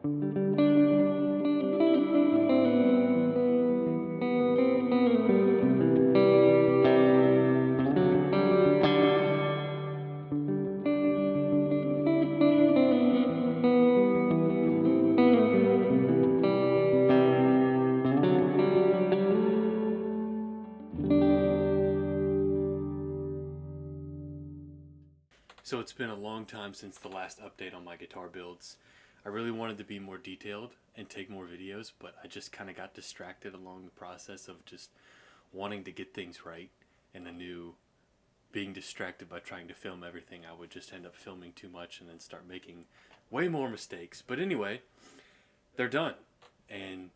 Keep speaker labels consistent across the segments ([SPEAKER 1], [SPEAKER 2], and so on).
[SPEAKER 1] So it's been a long time since the last update on my guitar builds. I really wanted to be more detailed and take more videos, but I just kind of got distracted along the process of just wanting to get things right, and I knew being distracted by trying to film everything, I would just end up filming too much and then start making way more mistakes. But anyway, they're done, and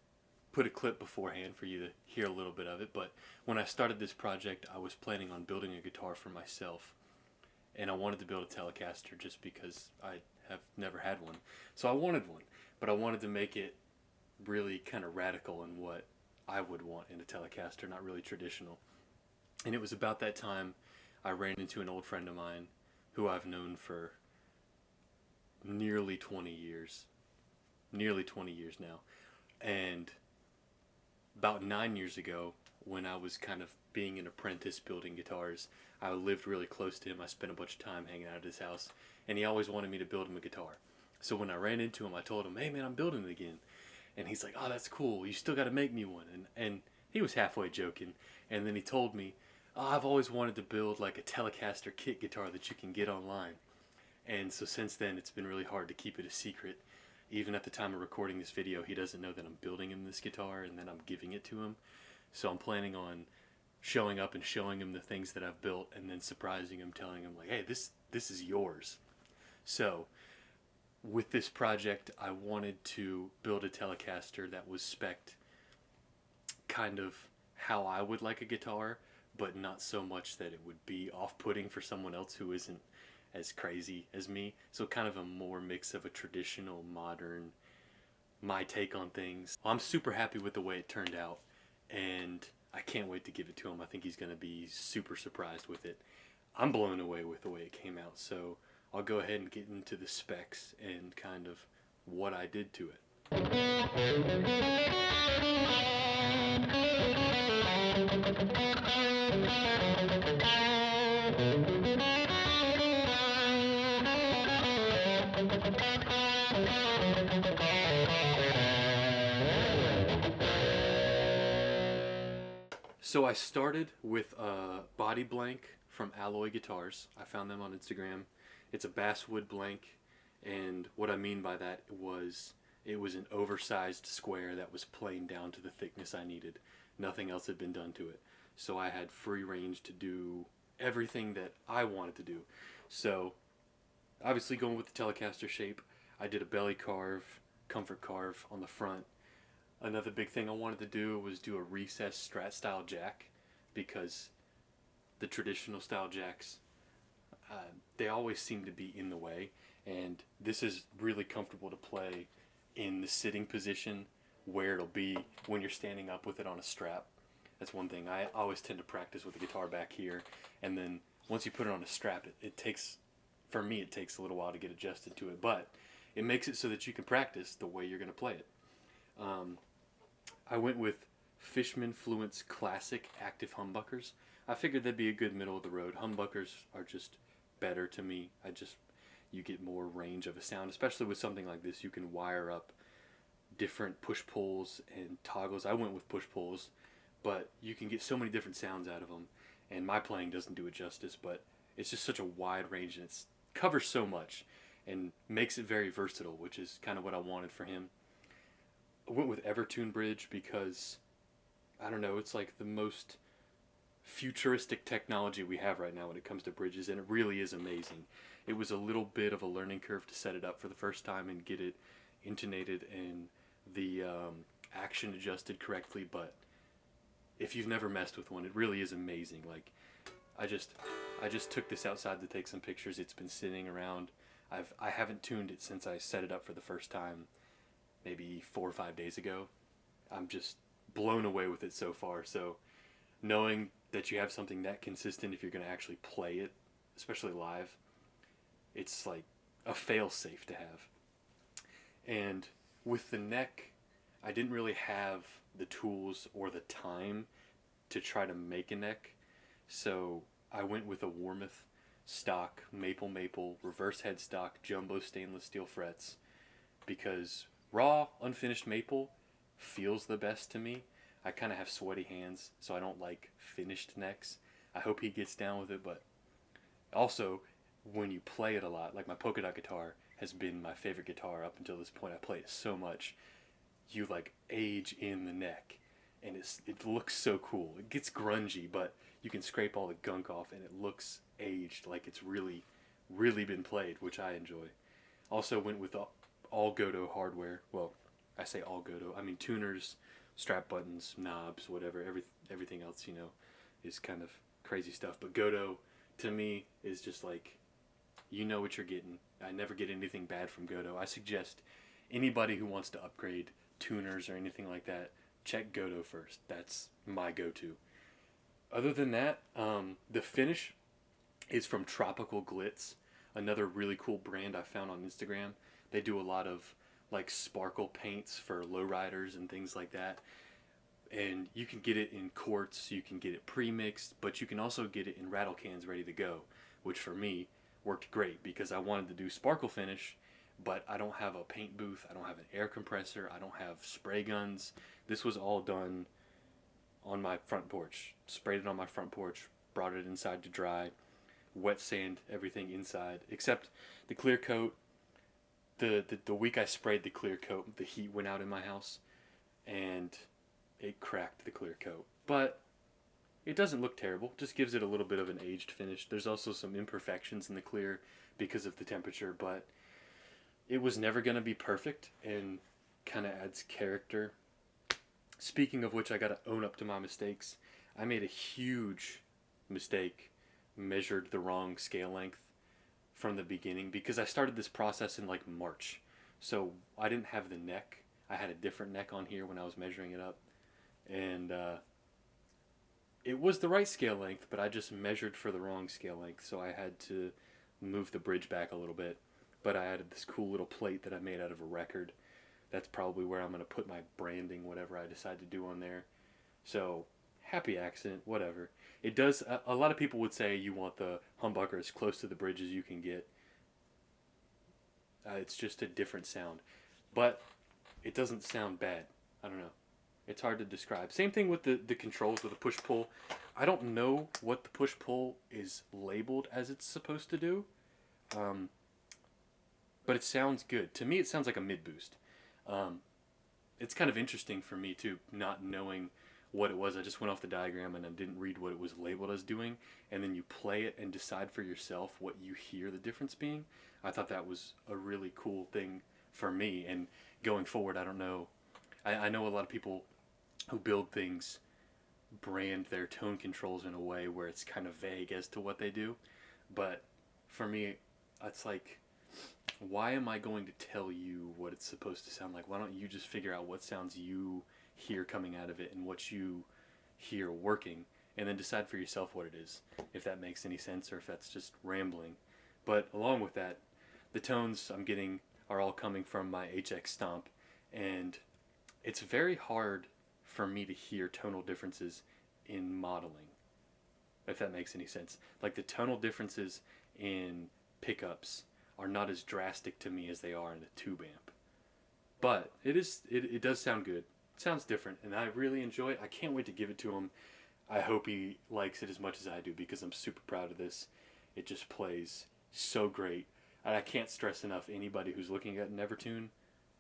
[SPEAKER 1] put a clip beforehand for you to hear a little bit of it. But when I started this project, I was planning on building a guitar for myself, and I wanted to build a Telecaster just because I have never had one. So I wanted one, but I wanted to make it really kind of radical in what I would want in a Telecaster, not really traditional. And it was about that time I ran into an old friend of mine who I've known for nearly 20 years. Nearly 20 years now. And about 9 years ago, when I was kind of being an apprentice building guitars, I lived really close to him. I spent a bunch of time hanging out at his house, and he always wanted me to build him a guitar. So when I ran into him, I told him, "Hey man, I'm building it again." And he's like, "Oh, that's cool. You still got to make me one." And he was halfway joking. And then he told me, "Oh, I've always wanted to build like a Telecaster kit guitar that you can get online." And so since then, it's been really hard to keep it a secret. Even at the time of recording this video, he doesn't know that I'm building him this guitar and then I'm giving it to him. So I'm planning on showing up and showing him the things that I've built, and then surprising him, telling him like, "Hey, this is yours." So with this project, I wanted to build a Telecaster that was spec'd kind of how I would like a guitar, but not so much that it would be off-putting for someone else who isn't as crazy as me. So kind of a more mix of a traditional, modern, my take on things. I'm super happy with the way it turned out, and I can't wait to give it to him. I think he's going to be super surprised with it. I'm blown away with the way it came out, so I'll go ahead and get into the specs and kind of what I did to it. So I started with a body blank from Alloy Guitars. I found them on Instagram. It's a basswood blank, and what I mean by that was it was an oversized square that was planed down to the thickness I needed. Nothing else had been done to it. So I had free range to do everything that I wanted to do. So obviously going with the Telecaster shape, I did a belly carve, comfort carve on the front. Another big thing I wanted to do was do a recessed Strat style jack, because the traditional style jacks, they always seem to be in the way, and this is really comfortable to play in the sitting position where it'll be when you're standing up with it on a strap. That's one thing. I always tend to practice with the guitar back here, and then once you put it on a strap, it takes, for me, it takes a little while to get adjusted to it, but it makes it so that you can practice the way you're going to play it. I went with Fishman Fluence Classic Active Humbuckers. I figured they'd be a good middle of the road. Humbuckers are just better to me. You get more range of a sound, especially with something like this. You can wire up different push-pulls and toggles. I went with push-pulls, but you can get so many different sounds out of them, and my playing doesn't do it justice, but it's just such a wide range, and it covers so much and makes it very versatile, which is kind of what I wanted for him. I went with Evertune Bridge because, I don't know, it's like the most futuristic technology we have right now when it comes to bridges, and it really is amazing. It was a little bit of a learning curve to set it up for the first time and get it intonated and the action adjusted correctly, but if you've never messed with one, it really is amazing. Like, I just took this outside to take some pictures. It's been sitting around. I haven't tuned it since I set it up for the first time maybe 4 or 5 days ago. I'm just blown away with it so far. So knowing that you have something that consistent, if you're going to actually play it, especially live, it's like a fail safe to have. And with the neck, I didn't really have the tools or the time to try to make a neck, so I went with a Warmoth stock maple reverse headstock jumbo stainless steel frets because raw unfinished maple feels the best to me. I kind of have sweaty hands, so I don't like finished necks. I hope he gets down with it, but also when you play it a lot, like my polka dot guitar has been my favorite guitar up until this point. I play it so much. You like age in the neck, and it looks so cool. It gets grungy, but you can scrape all the gunk off, and it looks aged, like it's really been played, which I enjoy. Also went with all Godo hardware. Well, I say all Godo. I mean tuners, strap buttons, knobs, whatever. Everything else, is kind of crazy stuff. But Godo, to me, is just like, you know what you're getting. I never get anything bad from Godo. I suggest anybody who wants to upgrade tuners or anything like that, check Godo first. That's my go-to. Other than that, the finish is from Tropical Glitz, another really cool brand I found on Instagram. They do a lot of like sparkle paints for lowriders and things like that. And you can get it in quartz, you can get it pre-mixed, but you can also get it in rattle cans ready to go, which for me worked great because I wanted to do sparkle finish, but I don't have a paint booth, I don't have an air compressor, I don't have spray guns. This was all done on my front porch. Sprayed it on my front porch, brought it inside to dry, wet sand everything inside, except the clear coat. The week I sprayed the clear coat, the heat went out in my house, and it cracked the clear coat. But it doesn't look terrible, just gives it a little bit of an aged finish. There's also some imperfections in the clear because of the temperature, but it was never going to be perfect and kind of adds character. Speaking of which, I got to own up to my mistakes. I made a huge mistake, measured the wrong scale length from the beginning because I started this process in like March. So I didn't have the neck. I had a different neck on here when I was measuring it up. And it was the right scale length, but I just measured for the wrong scale length. So I had to move the bridge back a little bit. But I added this cool little plate that I made out of a record. That's probably where I'm going to put my branding, whatever I decide to do on there. So, happy accident, whatever. It does, a lot of people would say you want the humbucker as close to the bridge as you can get. It's just a different sound. But it doesn't sound bad. I don't know. It's hard to describe. Same thing with the controls with the push-pull. I don't know what the push-pull is labeled as it's supposed to do. But it sounds good. To me, it sounds like a mid-boost. It's kind of interesting for me too, not knowing what it was. I just went off the diagram and I didn't read what it was labeled as doing, and then you play it and decide for yourself what you hear the difference being. I thought that was a really cool thing for me, and going forward, I don't know. I know a lot of people who build things brand their tone controls in a way where it's kind of vague as to what they do, but for me, it's like, why am I going to tell you what it's supposed to sound like? Why don't you just figure out what sounds you hear coming out of it and what you hear working, and then decide for yourself what it is, if that makes any sense or if that's just rambling. But along with that, the tones I'm getting are all coming from my HX Stomp, and it's very hard for me to hear tonal differences in modeling, if that makes any sense. Like the tonal differences in pickups are not as drastic to me as they are in a tube amp. But it does sound good. It sounds different, and I really enjoy it. I can't wait to give it to him. I hope he likes it as much as I do because I'm super proud of this. It just plays so great. And I can't stress enough, anybody who's looking at Nevertune,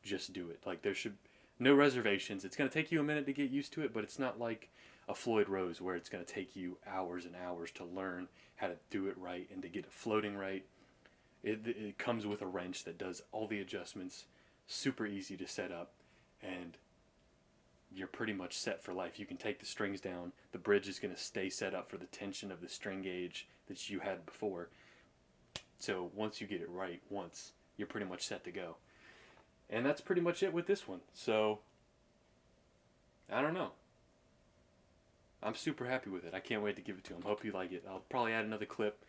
[SPEAKER 1] just do it. Like, there should no reservations. It's going to take you a minute to get used to it, but it's not like a Floyd Rose where it's going to take you hours and hours to learn how to do it right and to get it floating right. It comes with a wrench that does all the adjustments, super easy to set up, and you're pretty much set for life. You can take the strings down. The bridge is going to stay set up for the tension of the string gauge that you had before. So once you get it right once, you're pretty much set to go. And that's pretty much it with this one. So, I don't know. I'm super happy with it. I can't wait to give it to him. Hope you like it. I'll probably add another clip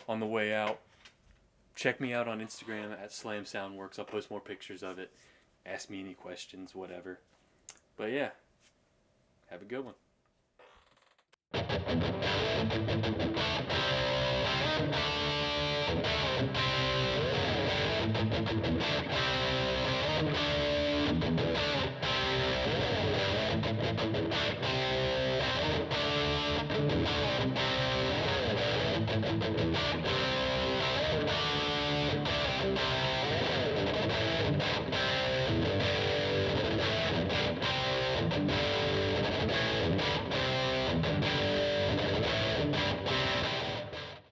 [SPEAKER 1] on the way out. Check me out on Instagram at Slam Soundworks. I'll post more pictures of it. ask me any questions, whatever. But yeah, have a good one.